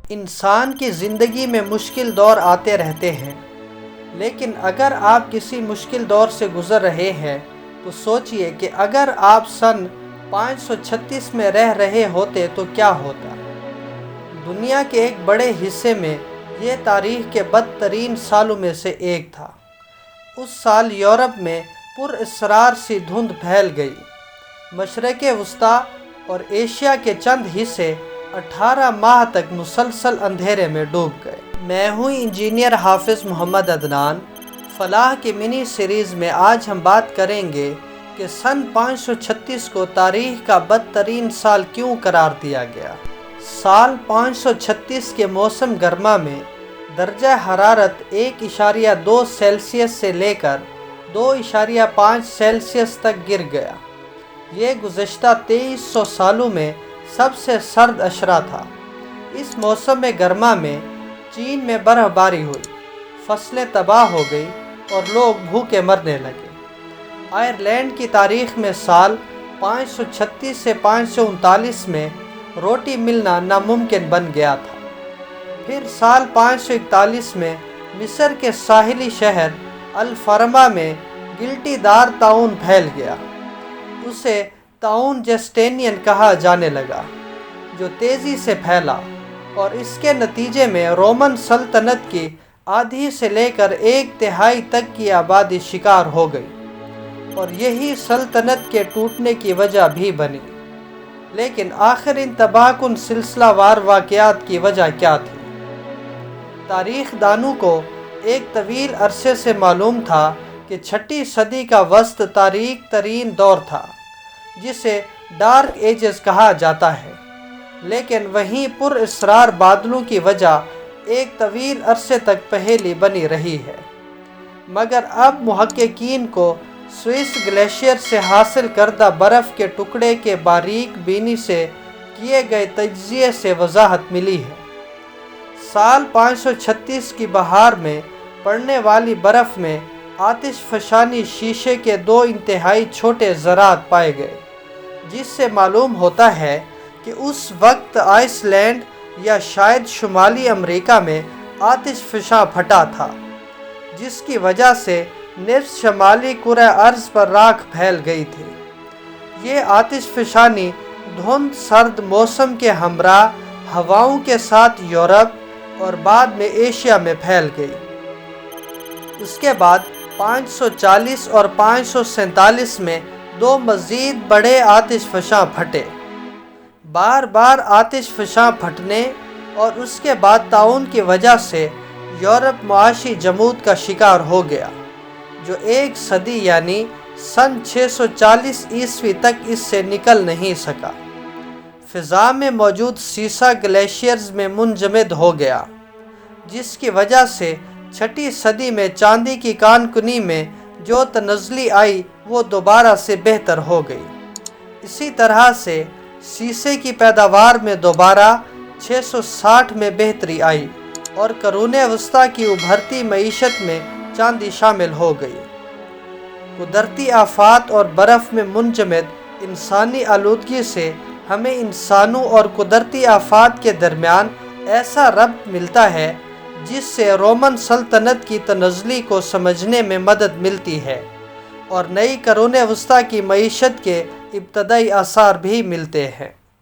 انسان کی زندگی میں مشکل دور آتے رہتے ہیں، لیکن اگر آپ کسی مشکل دور سے گزر رہے ہیں تو سوچئے کہ اگر آپ سن 536 میں رہ رہے ہوتے تو کیا ہوتا۔ دنیا کے ایک بڑے حصے میں یہ تاریخ کے بدترین سالوں میں سے ایک تھا۔ اس سال یورپ میں پر اسرار سی دھند پھیل گئی۔ مشرق وسطیٰ اور ایشیا کے چند حصے 18 ماہ تک مسلسل اندھیرے میں ڈوب گئے۔ میں ہوں انجینئر حافظ محمد عدنان۔ فلاح کی منی سیریز میں آج ہم بات کریں گے کہ سن 536 کو تاریخ کا بدترین سال کیوں قرار دیا گیا۔ سال 536 کے موسم گرما میں درجہ حرارت 1.2 سیلسیس سے لے کر 2.5 سیلسیس تک گر گیا۔ یہ گزشتہ 2300 سالوں میں سب سے سرد اشرہ تھا۔ اس موسم گرما میں چین میں برف باری ہوئی، فصلیں تباہ ہو گئی اور لوگ بھوکے مرنے لگے۔ آئرلینڈ کی تاریخ میں سال 536 سے 539 میں روٹی ملنا ناممکن بن گیا تھا۔ پھر سال 541 میں مصر کے ساحلی شہر الفرما میں گلٹی دار طاعون پھیل گیا۔ اسے طاعون جسٹینین کہا جانے لگا، جو تیزی سے پھیلا اور اس کے نتیجے میں رومن سلطنت کی آدھی سے لے کر 1/3 تک کی آبادی شکار ہو گئی، اور یہی سلطنت کے ٹوٹنے کی وجہ بھی بنی۔ لیکن آخر ان تباہ کن سلسلہ وار واقعات کی وجہ کیا تھی؟ تاریخ دانوں کو ایک طویل عرصے سے معلوم تھا کہ 6 صدی کا وسط تاریک ترین دور تھا، جسے ڈارک ایجز کہا جاتا ہے، لیکن وہیں پر اسرار بادلوں کی وجہ ایک طویل عرصے تک پہیلی بنی رہی ہے۔ مگر اب محققین کو سوئس گلیشیئر سے حاصل کردہ برف کے ٹکڑے کے باریک بینی سے کیے گئے تجزیے سے وضاحت ملی ہے۔ سال 536 کی بہار میں پڑنے والی برف میں آتش فشانی شیشے کے 2 انتہائی چھوٹے ذرات پائے گئے، جس سے معلوم ہوتا ہے کہ اس وقت آئس لینڈ یا شاید شمالی امریکہ میں آتش فشاں پھٹا تھا، جس کی وجہ سے نصف شمالی کرۂ ارض پر راکھ پھیل گئی تھی۔ یہ آتش فشانی دھند سرد موسم کے ہمراہ ہواؤں کے ساتھ یورپ اور بعد میں ایشیا میں پھیل گئی۔ اس کے بعد 540 اور 547 میں 2 مزید بڑے آتش فشاں پھٹے۔ بار بار آتش فشاں پھٹنے اور اس کے بعد طاعون کی وجہ سے یورپ معاشی جمود کا شکار ہو گیا، جو 1 صدی یعنی سن 640 عیسوی تک اس سے نکل نہیں سکا۔ فضا میں موجود سیسا گلیشیئرز میں منجمد ہو گیا، جس کی وجہ سے 6 صدی میں چاندی کی کان کنی میں جو تنزلی آئی وہ دوبارہ سے بہتر ہو گئی۔ اسی طرح سے سیسے کی پیداوار میں دوبارہ 660 میں بہتری آئی اور قرون وسطیٰ کی ابھرتی معیشت میں چاندی شامل ہو گئی۔ قدرتی آفات اور برف میں منجمد انسانی آلودگی سے ہمیں انسانوں اور قدرتی آفات کے درمیان ایسا ربط ملتا ہے جس سے رومن سلطنت کی تنزلی کو سمجھنے میں مدد ملتی ہے، اور نئی قرون وسطیٰ کی معیشت کے ابتدائی آثار بھی ملتے ہیں۔